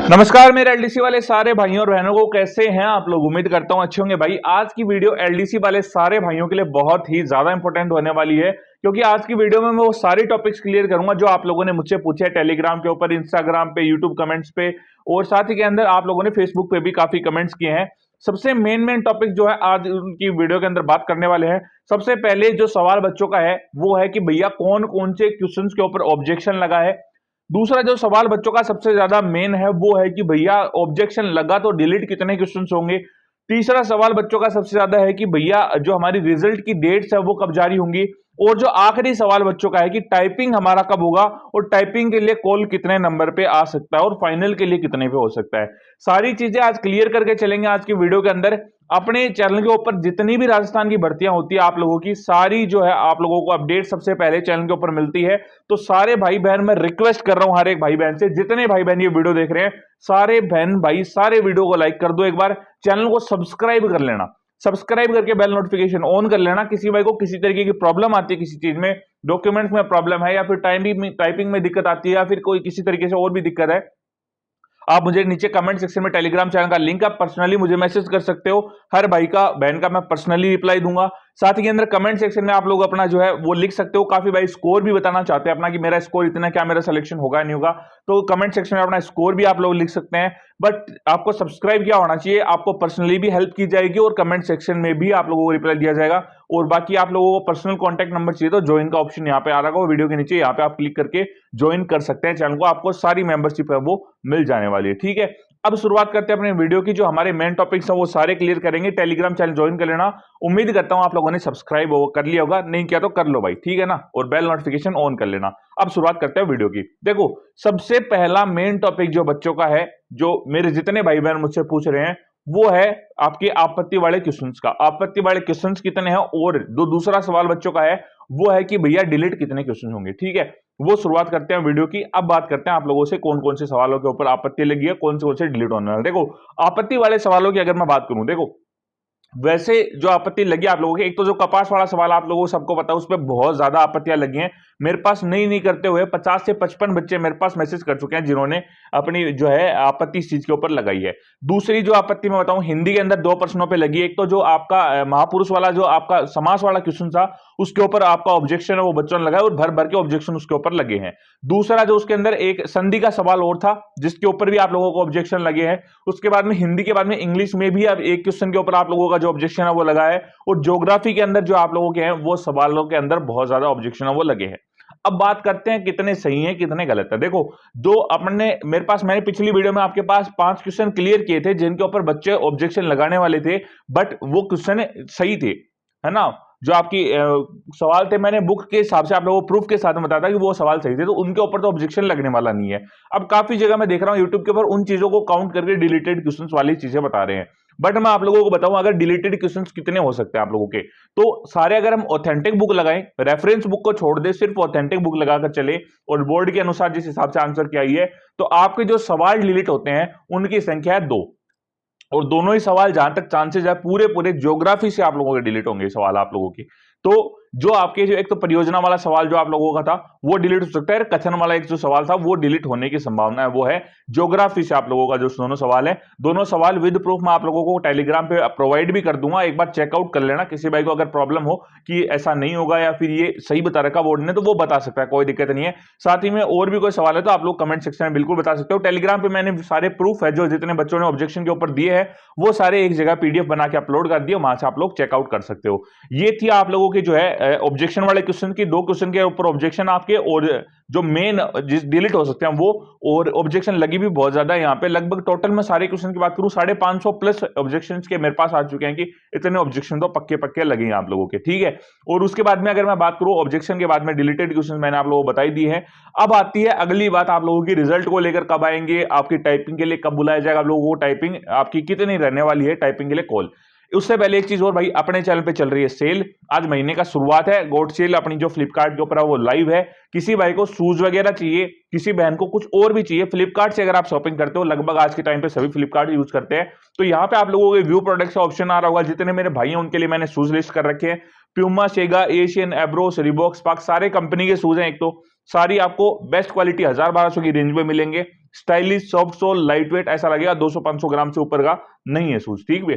नमस्कार मेरे एलडीसी वाले सारे भाइयों और बहनों को, कैसे हैं आप लोग। उम्मीद करता हूं अच्छे होंगे। भाई आज की वीडियो एलडीसी वाले सारे भाइयों के लिए बहुत ही ज्यादा इंपॉर्टेंट होने वाली है, क्योंकि आज की वीडियो में मैं वो सारे टॉपिक्स क्लियर करूंगा जो आप लोगों ने मुझसे पूछे हैं टेलीग्राम के ऊपर, इंस्टाग्राम पे, यूट्यूब कमेंट्स पे, और साथ ही के अंदर आप लोगों ने फेसबुक पे भी काफी कमेंट्स किए हैं। सबसे मेन टॉपिक जो है आज उनकी वीडियो के अंदर बात करने वाले हैं। सबसे पहले जो सवाल बच्चों का है वो है कि भैया कौन कौन से क्वेश्चंस के ऊपर ऑब्जेक्शन लगा है। दूसरा जो सवाल बच्चों का सबसे ज्यादा मेन है वो है कि भैया ऑब्जेक्शन लगा तो डिलीट कितने क्वेश्चंस होंगे। तीसरा सवाल बच्चों का सबसे ज्यादा है कि भैया जो हमारी रिजल्ट की डेट्स है वो कब जारी होंगी। और जो आखिरी सवाल बच्चों का है कि टाइपिंग हमारा कब होगा और टाइपिंग के लिए कॉल कितने नंबर पे आ सकता है और फाइनल के लिए कितने पे हो सकता है। सारी चीजें आज क्लियर करके चलेंगे आज की वीडियो के अंदर। अपने चैनल के ऊपर जितनी भी राजस्थान की भर्तियां होती है आप लोगों की, सारी जो है आप लोगों को अपडेट सबसे पहले चैनल के ऊपर मिलती है। तो सारे भाई बहन मैं रिक्वेस्ट कर रहा हूं हर एक भाई बहन से, जितने भाई बहन ये वीडियो देख रहे हैं सारे बहन भाई सारे वीडियो को लाइक कर दो, एक बार चैनल को सब्सक्राइब कर लेना, सब्सक्राइब करके बेल नोटिफिकेशन ऑन कर लेना। किसी भाई को किसी तरीके की प्रॉब्लम आती है, किसी चीज में डॉक्यूमेंट्स में प्रॉब्लम है या फिर टाइपिंग में दिक्कत आती है या फिर कोई किसी तरीके से और भी दिक्कत है, आप मुझे नीचे कमेंट सेक्शन में टेलीग्राम चैनल का लिंक आप पर्सनली मुझे मैसेज कर सकते हो। हर भाई का बहन का मैं पर्सनली रिप्लाई दूंगा। साथ ही के अंदर कमेंट सेक्शन में आप लोग अपना जो है वो लिख सकते हो। काफी भाई स्कोर भी बताना चाहते हैं अपना कि मेरा स्कोर इतना, क्या मेरा सिलेक्शन होगा या नहीं होगा, तो कमेंट सेक्शन में अपना स्कोर भी आप लोग लिख सकते हैं। बट आपको सब्सक्राइब किया होना चाहिए, आपको पर्सनली भी हेल्प की जाएगी और कमेंट सेक्शन में भी आप लोगों को रिप्लाई दिया जाएगा। और बाकी आप लोगों को पर्सनल कॉन्टैक्ट नंबर चाहिए तो ज्वाइन का ऑप्शन यहाँ पे आ रहा है वीडियो के नीचे, यहाँ पे आप क्लिक करके ज्वाइन कर सकते हैं चैनल को, आपको सारी मेंबरशिप है वो मिल जाने वाली है। ठीक है, अब शुरुआत करते हैं अपने वीडियो की। जो हमारे मेन टॉपिक्स हैं वो सारे क्लियर करेंगे। टेलीग्राम चैनल ज्वाइन कर लेना। उम्मीद करता हूं आप लोगों ने सब्सक्राइब कर लिया होगा, नहीं किया तो कर लो भाई, ठीक है ना, और बेल नोटिफिकेशन ऑन कर लेना। अब शुरुआत करते हैं वीडियो की। देखो सबसे पहला मेन टॉपिक जो बच्चों का है, जो मेरे जितने भाई बहन मुझसे पूछ रहे हैं, वो है आपके आपत्ति वाले क्वेश्चंस का। आपत्ति वाले क्वेश्चंस कितने हैं, और दूसरा सवाल बच्चों का है वो है कि भैया डिलीट कितने क्वेश्चन होंगे। ठीक है, वो शुरुआत करते हैं वीडियो की। अब बात करते हैं आप लोगों से कौन कौन से सवालों के ऊपर आपत्ति लगी है, कौन से डिलीट होने वाले। देखो आपत्ति वाले सवालों की अगर मैं बात करूं, देखो वैसे जो आपत्ति लगी आप लोगों के, एक तो जो कपास वाला सवाल आप लोगों को सबको पता है, उस पर बहुत ज्यादा आपत्तियां लगी हैं। मेरे पास नहीं करते हुए 50 से 55 बच्चे मेरे पास मैसेज कर चुके हैं जिन्होंने अपनी जो है आपत्ति इस चीज के ऊपर लगाई है। दूसरी जो आपत्ति मैं बताऊं, हिंदी के अंदर दो प्रश्नों पे लगी है। एक तो जो आपका महापुरुष वाला जो आपका समास वाला क्वेश्चन था, उसके ऊपर आपका ऑब्जेक्शन है वो बच्चों ने लगाया और भर भर के ऑब्जेक्शन उसके ऊपर लगे हैं। दूसरा जो उसके अंदर एक संधि का सवाल और था जिसके ऊपर भी आप लोगों को ऑब्जेक्शन लगे हैं। उसके बाद में हिंदी के बाद में इंग्लिश में भी अब एक क्वेश्चन के ऊपर आप लोगों का जो ऑब्जेक्शन है वो लगा है। और ज्योग्राफी के अंदर जो आप लोगों के हैं वो सवालों के अंदर बहुत ज्यादा ऑब्जेक्शन है वो लगे हैं। अब बात करते हैं कितने सही हैं कितने गलत है। देखो जो अपने मेरे पास, मैंने पिछली वीडियो में आपके पास 5 क्वेश्चन क्लियर किए थे जिनके ऊपर बच्चे ऑब्जेक्शन लगाने वाले थे, बट वो क्वेश्चन सही थे, है ना। जो आपकी सवाल थे मैंने बुक के हिसाब से आप लोगों को प्रूफ के साथ में बताया था कि वो सवाल सही थे, तो उनके ऊपर तो ऑब्जेक्शन लगने वाला नहीं है। अब काफी जगह मैं देख रहा हूं यूट्यूब के ऊपर उन चीजों को काउंट करके डिलीटेड क्वेश्चंस वाली चीजें बता रहे हैं। बट मैं आप लोगों को बताऊं अगर डिलीटेड क्वेश्चंस कितने हो सकते हैं आप लोगों के, तो सारे अगर हम ऑथेंटिक बुक लगाएं, रेफरेंस बुक को छोड़ दे, सिर्फ ऑथेंटिक बुक लगाकर चले और बोर्ड के अनुसार जिस हिसाब से आंसर किया है, तो आपके जो सवाल डिलीट होते हैं उनकी संख्या है 2। और दोनों ही सवाल जहां तक चांसेस है पूरे पूरे ज्योग्राफी से आप लोगों के डिलीट होंगे सवाल आप लोगों की। तो जो आपके जो एक तो परियोजना वाला सवाल जो आप लोगों का था वो डिलीट हो सकता है, कथन वाला एक जो सवाल था वो डिलीट होने की संभावना है वो है। ज्योग्राफी से आप लोगों का जो दोनों सवाल है, दोनों सवाल विद प्रूफ मैं आप लोगों को टेलीग्राम पे प्रोवाइड भी कर दूंगा, एक बार चेकआउट कर लेना। किसी भाई को अगर प्रॉब्लम हो कि ऐसा नहीं होगा या फिर ये सही बता रखा बोर्ड ने, तो वो बता सकता है, कोई दिक्कत नहीं है। साथ ही में और भी कोई सवाल है तो आप लोग कमेंट सेक्शन में बिल्कुल बता सकते हो। टेलीग्राम पे मैंने सारे प्रूफ है जो जितने बच्चों ने ऑब्जेक्शन के ऊपर दिए हैं वो सारे एक जगह पीडीएफ बना के अपलोड कर दिए, वहां से आप लोग चेकआउट कर सकते हो। ये थी आप लोगों की जो है ऑब्जेक्शन वाले क्वेश्चन की, 2 क्वेश्चन के ऊपर ऑब्जेक्शन आपके, और जो मेन जिस डिलीट हो सकते हैं वो, और ऑब्जेक्शन लगी भी बहुत ज्यादा यहाँ पे। लगभग टोटल में सारे क्वेश्चन की बात करूं 550 प्लस ऑब्जेक्शन के मेरे पास आ चुके हैं कि इतने ऑब्जेक्शन तो पक्के पक्के लगे हैं आप लोगों के। ठीक है, और उसके बाद में अगर मैं बात करूं ऑब्जेक्शन के बाद में डिलीटेड क्वेश्चन मैंने आप लोगों को बताई दी है। अब आती है अगली बात, आप लोगों की रिजल्ट को लेकर कब आएंगे, आपकी टाइपिंग के लिए कब बुलाया जाएगा, आप लोगों को टाइपिंग आपकी कितनी रहने वाली है टाइपिंग के लिए कॉल। उससे पहले एक चीज और भाई, अपने चैनल पे चल रही है सेल, आज महीने का शुरुआत है। गोट सेल अपनी जो फ्लिपकार्ट के ऊपर है वो लाइव है। किसी भाई को शूज वगैरह चाहिए, किसी बहन को कुछ और भी चाहिए, फ्लिपकार्ट से अगर आप शॉपिंग करते हो, लगभग आज के टाइम पे सभी फ्लिपकार्ट यूज करते हैं, तो यहाँ पे आप लोगों के व्यू प्रोडक्ट्स का ऑप्शन आ रहा होगा। जितने मेरे भाई हैं उनके लिए मैंने शूज लिस्ट कर रखे हैं। प्यूमा, शेगा, एशियन, एब्रोस, रिबॉक, स्पार्क, सारे कंपनी के शूज हैं। एक तो सारी आपको बेस्ट क्वालिटी 1000-1200 की रेंज में मिलेंगे। Stylish, soft sole, light weight ऐसा लगेगा, 200-500 ग्राम से ऊपर का नहीं है शूज, ठीक है।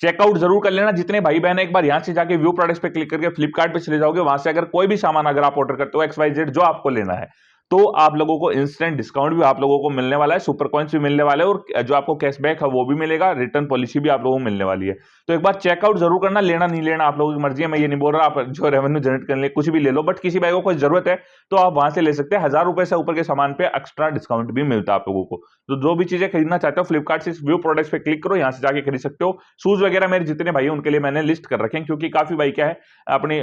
चेकआउट जरूर कर लेना। जितने भाई बहन एक बार यहां से जाके व्यू प्रोडक्ट्स पे क्लिक करके फ्लिपकार्ट पे चले जाओगे, वहां से अगर कोई भी सामान अगर आप ऑर्डर करते हो XYZ जो आपको लेना है, तो आप लोगों को इंस्टेंट डिस्काउंट भी आप लोगों को मिलने वाला है, सुपर कॉइन्स भी मिलने वाले हैं, और जो आपको कैशबैक है वो भी मिलेगा, रिटर्न पॉलिसी भी आप लोगों को मिलने वाली है। तो एक बार चेकआउट जरूर करना। लेना नहीं लेना आप लोगों की मर्जी है, मैं ये नहीं बोल रहा आप जो रेवेन्यू जनरेट करने कुछ भी ले लो, बट किसी भाई को कोई जरूरत है तो आप वहां से ले सकते हैं। 1000 रुपए से ऊपर के सामान पे एक्स्ट्रा डिस्काउंट भी मिलता है आप लोगों को। तो जो भी चीजें खरीदना चाहते हो फ्लिपकार्ट से व्यू प्रोडक्ट्स पे क्लिक करो, यहां से जाके खरीद सकते हो। शूज वगैरह मेरे जितने भाई उनके लिए मैंने लिस्ट कर रखे हैं, क्योंकि काफी भाई क्या है अपनी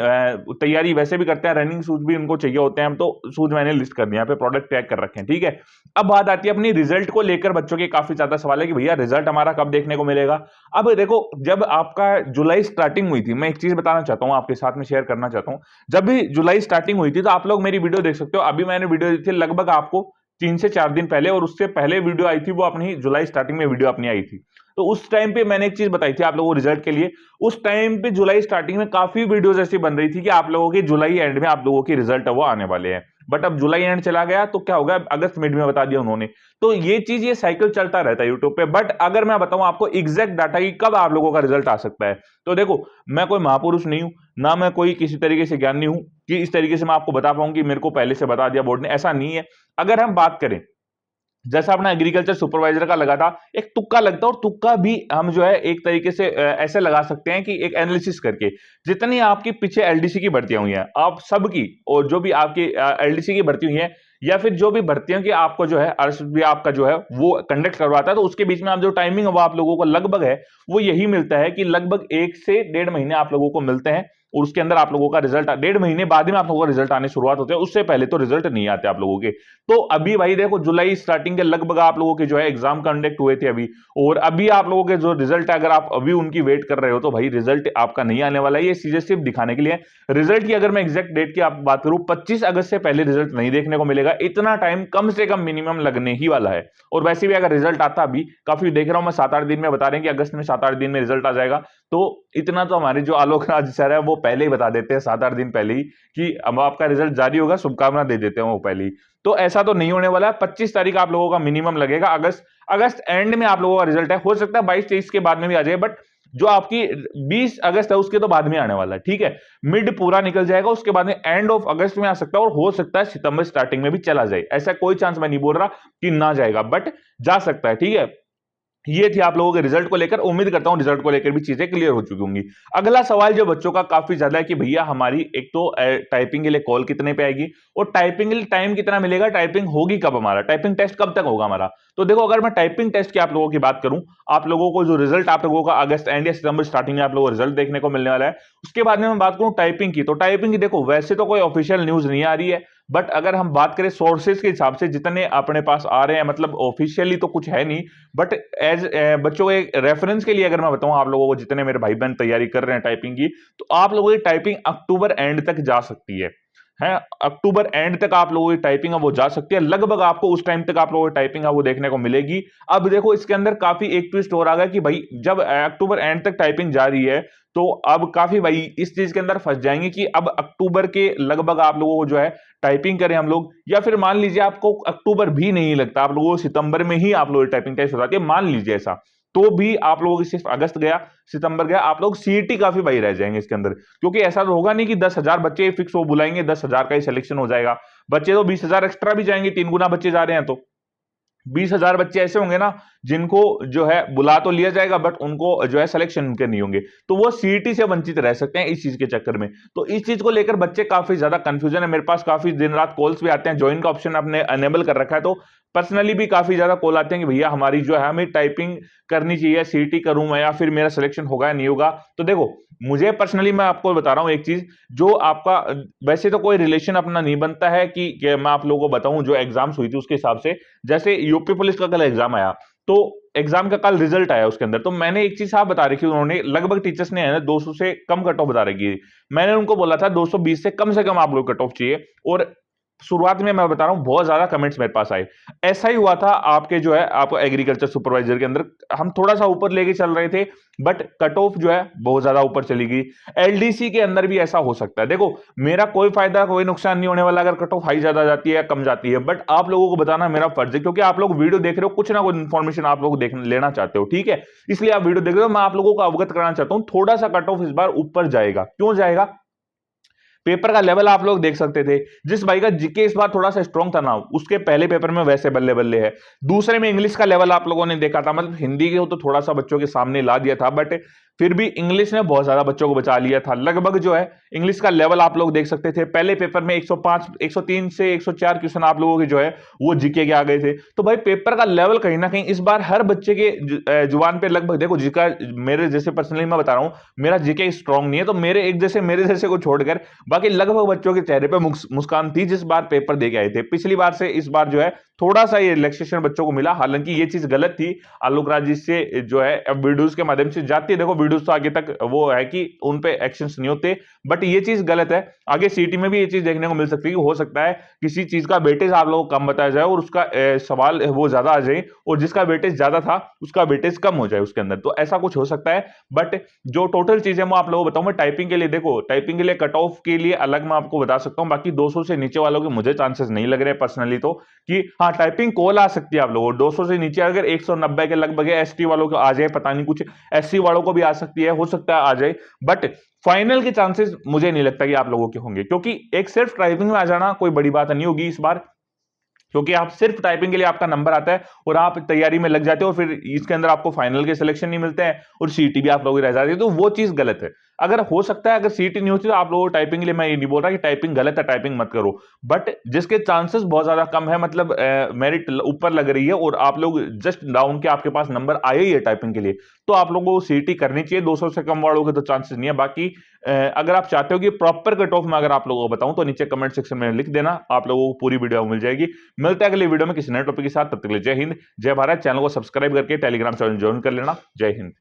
तैयारी वैसे भी करते हैं, रनिंग शूज भी उनको चाहिए होते हैं, तो शूज मैंने लिस्ट कर दिया, यहाँ पे प्रोडक्ट टैग कर रखे हैं, ठीक है। अब बात आती है अपनी रिजल्ट को लेकर, बच्चों के काफी ज्यादा सवाल है कि भैया रिजल्ट हमारा कब देखने को मिलेगा। अब देखो, जब आपका जुलाई स्टार्टिंग हुई थी, मैं एक चीज बताना चाहता हूं, आपके साथ में शेयर करना चाहता हूं। जब भी जुलाई स्टार्टिंग हुई थी तो आप लोग मेरी वीडियो देख सकते हो, अभी मैंने वीडियो दी थी लगभग आपको 3 से 4 दिन पहले, और उससे पहले वीडियो आई थी वो अपनी जुलाई स्टार्टिंग में वीडियो अपनी आई थी। तो उस टाइम पे मैंने एक चीज बताई थी आप लोगों को रिजल्ट के लिए। उस टाइम पे जुलाई स्टार्टिंग में काफी वीडियोस ऐसी बन रही थी कि आप लोगों के जुलाई एंड में आप लोगों की रिजल्ट है वो आने वाले हैं। बट अब जुलाई एंड चला गया तो क्या होगा, अगस्त मिड में बता दिया उन्होंने। तो ये चीज, ये साइकिल चलता रहता है यूट्यूब पे। बट अगर मैं बताऊं आपको एग्जैक्ट डाटा की कब आप लोगों का रिजल्ट आ सकता है, तो देखो, मैं कोई महापुरुष नहीं हूं, ना मैं कोई किसी तरीके से ज्ञानी हूं कि इस तरीके से मैं आपको बता पाऊं कि मेरे को पहले से बता दिया बोर्ड ने, ऐसा नहीं है। अगर हम बात करें, जैसा अपना एग्रीकल्चर सुपरवाइजर का लगा था, एक तुक्का लगता है, और तुक्का भी हम जो है एक तरीके से ऐसे लगा सकते हैं कि एक एनालिसिस करके, जितनी आपकी पीछे एलडीसी की भर्तियां हुई हैं आप सबकी, और जो भी आपकी एलडीसी की भर्ती हुई है, या फिर जो भी भर्तियों की आपको जो है भी आपका जो है वो कंडक्ट करवाता है, तो उसके बीच में आप जो टाइमिंग है वो आप लोगों को लगभग है वो यही मिलता है कि लगभग 1 से 1.5 महीने आप लोगों को मिलते हैं, और उसके अंदर आप लोगों का रिजल्ट 1.5 महीने बाद में आप लोगों का रिजल्ट आने शुरुआत होते हैं, उससे पहले तो रिजल्ट नहीं आते आप लोगों के। तो अभी भाई देखो, जुलाई स्टार्टिंग के लगभग आप लोगों के जो है एग्जाम कंडक्ट हुए थे अभी, और अभी आप लोगों के जो रिजल्ट है, अगर आप अभी उनकी वेट कर रहे हो तो भाई रिजल्ट आपका नहीं आने वाला है। ये चीजें सिर्फ दिखाने के लिए। रिजल्ट की अगर मैं एग्जैक्ट डेट की आप बात करूं, 25 अगस्त से पहले रिजल्ट नहीं देखने को मिलेगा। इतना टाइम कम से कम मिनिमम लगने ही वाला है। और वैसे भी अगर रिजल्ट आता, अभी काफी देख रहा हूं मैं, 7-8 दिन में बता रहे हैं कि अगस्त में 7-8 दिन में रिजल्ट आ जाएगा। तो इतना तो हमारे जो आलोक राज सर है वो पहले ही बता देते हैं 7-8 दिन पहले ही कि अब आपका रिजल्ट जारी होगा, शुभकामना दे देते हैं वो पहले ही। तो ऐसा तो नहीं होने वाला है। 25 तारीख आप लोगों का मिनिमम लगेगा। अगस्त एंड में आप लोगों का रिजल्ट है, हो सकता है 22-23 के बाद में भी आ जाए, बट जो आपकी 20 अगस्त है उसके तो बाद में आने वाला है, ठीक है। मिड पूरा निकल जाएगा, उसके बाद में एंड ऑफ अगस्त में आ सकता है, और हो सकता है सितंबर स्टार्टिंग में भी चला जाए। ऐसा कोई चांस मैं नहीं बोल रहा कि ना जाएगा, बट जा सकता है, ठीक है। ये थी आप लोगों के रिजल्ट को लेकर। उम्मीद करता हूं रिजल्ट को लेकर भी चीजें क्लियर हो चुकी होंगी। अगला सवाल जो बच्चों का काफी ज्यादा है कि भैया हमारी एक तो टाइपिंग के लिए कॉल कितने पे आएगी, और टाइपिंग के लिए टाइम कितना मिलेगा, टाइपिंग होगी कब, हमारा टाइपिंग टेस्ट कब तक होगा हमारा। तो देखो, अगर मैं टाइपिंग टेस्ट की आप लोगों की बात करूं, आप लोगों को जो रिजल्ट आप लोगों का अगस्त एंड या सितंबर स्टार्टिंग में आप लोगों को रिजल्ट देखने को मिलने वाला है। उसके बाद में मैं बात करूं टाइपिंग की, तो टाइपिंग की देखो वैसे तो कोई ऑफिशियल न्यूज नहीं आ रही है, बट अगर हम बात करें सोर्सेज के हिसाब से जितने अपने पास आ रहे हैं, मतलब ऑफिशियली तो कुछ है नहीं, बट एज बच्चों के रेफरेंस के लिए अगर मैं बताऊं आप लोगों को, जितने मेरे भाई बहन तैयारी कर रहे हैं टाइपिंग की, तो आप लोगों की टाइपिंग अक्टूबर एंड तक जा सकती है। अक्टूबर एंड तक आप लोगों की टाइपिंग है वो जा सकती है, लगभग आपको उस टाइम तक आप लोगों की टाइपिंग है वो देखने को मिलेगी। अब देखो, इसके अंदर काफी एक ट्विस्ट हो रहा है कि भाई जब अक्टूबर एंड तक टाइपिंग जा रही है, तो अब काफी भाई इस चीज के अंदर फंस जाएंगे कि अब अक्टूबर के लगभग आप लोगों को जो है टाइपिंग करें हम लोग, या फिर मान लीजिए आपको अक्टूबर भी नहीं लगता, आप लोगों को सितंबर में ही आप लोगों की टाइपिंग टेस्ट हो जाती है, मान लीजिए ऐसा, तो भी आप लोगों की सिर्फ अगस्त गया, सितंबर गया, आप लोग सीईटी काफी भाई रह जाएंगे इसके अंदर। क्योंकि ऐसा तो होगा नहीं कि 10,000 बच्चे फिक्स हो बुलाएंगे, 10,000 का ही सिलेक्शन हो जाएगा। बच्चे तो 20,000 एक्स्ट्रा भी जाएंगे, 3 गुना बच्चे जा रहे हैं तो 20,000 बच्चे ऐसे होंगे ना जिनको जो है बुला तो लिया जाएगा, बट उनको जो है सिलेक्शन उनके नहीं होंगे, तो वो सीईटी से वंचित रह सकते हैं इस चीज के चक्कर में। तो इस चीज को लेकर बच्चे काफी ज्यादा कंफ्यूजन है। मेरे पास काफी दिन रात कॉल्स भी आते हैं, ज्वाइन का ऑप्शन आपने अनेबल कर रखा है, तो पर्सनली भी काफी ज्यादा कॉल आते हैं कि भैया हमारी जो है हमें टाइपिंग करनी चाहिए, सीईटी करूं मैं या फिर मेरा सिलेक्शन होगा या नहीं होगा। तो देखो, मुझे पर्सनली मैं आपको बता रहा हूं एक चीज, जो आपका वैसे तो कोई रिलेशन अपना नहीं बनता है कि मैं आप लोगों को बताऊं जो एग्जाम्स हुई थी उसके हिसाब से। जैसे यूपी पुलिस का कल एग्जाम आया, तो एग्जाम का कल रिजल्ट आया उसके अंदर, तो मैंने एक चीज साफ बता रखी, उन्होंने लगभग टीचर्स ने है ना 200 से कम कट ऑफ बता रखी है। मैंने उनको बोला था 220 से कम आप लोग कट ऑफ चाहिए, और शुरुआत में मैं बता रहा हूं बहुत ज्यादा कमेंट्स मेरे पास आए। ऐसा ही हुआ था आपके जो है आपको एग्रीकल्चर सुपरवाइजर के अंदर, हम थोड़ा सा ऊपर लेके चल रहे थे बट कट ऑफ जो है बहुत ज्यादा ऊपर चली गई। एलडीसी के अंदर भी ऐसा हो सकता है। देखो मेरा कोई फायदा कोई नुकसान नहीं होने वाला अगर कट ऑफ हाई ज्यादा जाती है या कम जाती है, बट आप लोगों को बताना मेरा फर्ज है, क्योंकि आप लोग वीडियो देख रहे हो, कुछ ना कुछ इन्फॉर्मेशन आप लोग देख लेना चाहते हो, ठीक है, इसलिए आप वीडियो देख रहे हो। मैं आप लोगों को अवगत कराना चाहता हूं थोड़ा सा कट ऑफ इस बार ऊपर जाएगा। क्यों जाएगा? पेपर का लेवल आप लोग देख सकते थे। जिस भाई का जीके इस बार थोड़ा सा स्ट्रॉन्ग था ना, उसके पहले पेपर में वैसे बल्ले बल्ले है। दूसरे में इंग्लिश का लेवल आप लोगों ने देखा था, मतलब हिंदी के तो थोड़ा सा बच्चों के सामने ला दिया था, बट फिर भी इंग्लिश ने बहुत ज्यादा बच्चों को बचा लिया था। लगभग जो है इंग्लिश का लेवल आप लोग देख सकते थे, पहले पेपर में 105 103 से 104 क्वेश्चन आप लोगों के जो है वो जीके के आ गए थे। तो भाई पेपर का लेवल कहीं ना कहीं इस बार हर बच्चे के जुबान पे लगभग, देखो जिसका मेरे जैसे पर्सनली मैं बता रहा हूं मेरा जीके स्ट्रॉन्ग नहीं है, तो मेरे जैसे को छोड़कर बाकी लगभग बच्चों के चेहरे पे मुस्कान थी जिस बार पेपर दे के आए थे। पिछली बार से इस बार जो है थोड़ा सा ये रिलैक्सेशन बच्चों को मिला, हालांकि ये चीज गलत थी। आलोक राज जी से जो है अब वीडियोस के माध्यम से जाती है, देखो वीडियोस तो आगे तक वो है कि उन पे एक्शंस नहीं होते, बट ये चीज गलत है। आगे सीटी में भी ये चीज देखने को मिल सकती है कि हो सकता है किसी चीज का वेटेज आप लोगों को कम बताया जाए और उसका सवाल वो ज्यादा आ जाए, और जिसका वेटेज ज्यादा था उसका वेटेज कम हो जाए उसके अंदर, तो ऐसा कुछ हो सकता है। बट जो टोटल चीजें मैं आप लोगों को बताऊं, टाइपिंग के लिए देखो, टाइपिंग के लिए कट ऑफ के लिए अलग मैं आपको बता सकता हूं, बाकी 200 से नीचे वालों के मुझे चांसेस नहीं लग रहे पर्सनली, तो कि हाँ टाइपिंग कॉल आ सकती है आप लोगों को 200 से नीचे, अगर 190 के लगभग है, एसटी वालों को आ जाए, पता नहीं कुछ एससी वालों को भी आ सकती है, हो सकता है आ जाए, बट फाइनल के चांसेस मुझे नहीं लगता कि आप लोगों के होंगे, क्योंकि एक सिर्फ टाइपिंग में आ जाना कोई बड़ी बात नहीं होगी इस बार, क्योंकि आप सिर्फ टाइपिंग के लिए आपका नंबर आता है और आप तैयारी में लग जाते हो, फिर इसके अंदर आपको फाइनल के सिलेक्शन नहीं मिलते हैं और सीटी भी आप लोगों की रह जाती है, तो वो चीज गलत है। अगर हो सकता है अगर सीटी नहीं होती तो आप लोगों को टाइपिंग के लिए, मैं ये नहीं बोल रहा कि टाइपिंग गलत है, टाइपिंग मत करो, बट जिसके चांसेस बहुत ज्यादा कम है, मतलब मेरिट ऊपर लग रही है और आप लोग जस्ट डाउन के आपके पास नंबर आए ही है टाइपिंग के लिए, तो आप लोगों को सीटी करनी चाहिए। 200 से कम वालों के तो चांसेस नहीं है। बाकी अगर आप चाहते हो कि प्रॉपर कट ऑफ में अगर आप लोगों को बताऊं तो नीचे कमेंट सेक्शन में लिख देना, आप लोगों को पूरी वीडियो मिल जाएगी। मिलते हैं अगले वीडियो में किसी नए टॉपिक के साथ, तब तक के लिए जय हिंद जय भारत। चैनल को सब्सक्राइब करके टेलीग्राम चैनल ज्वाइन कर लेना। जय हिंद।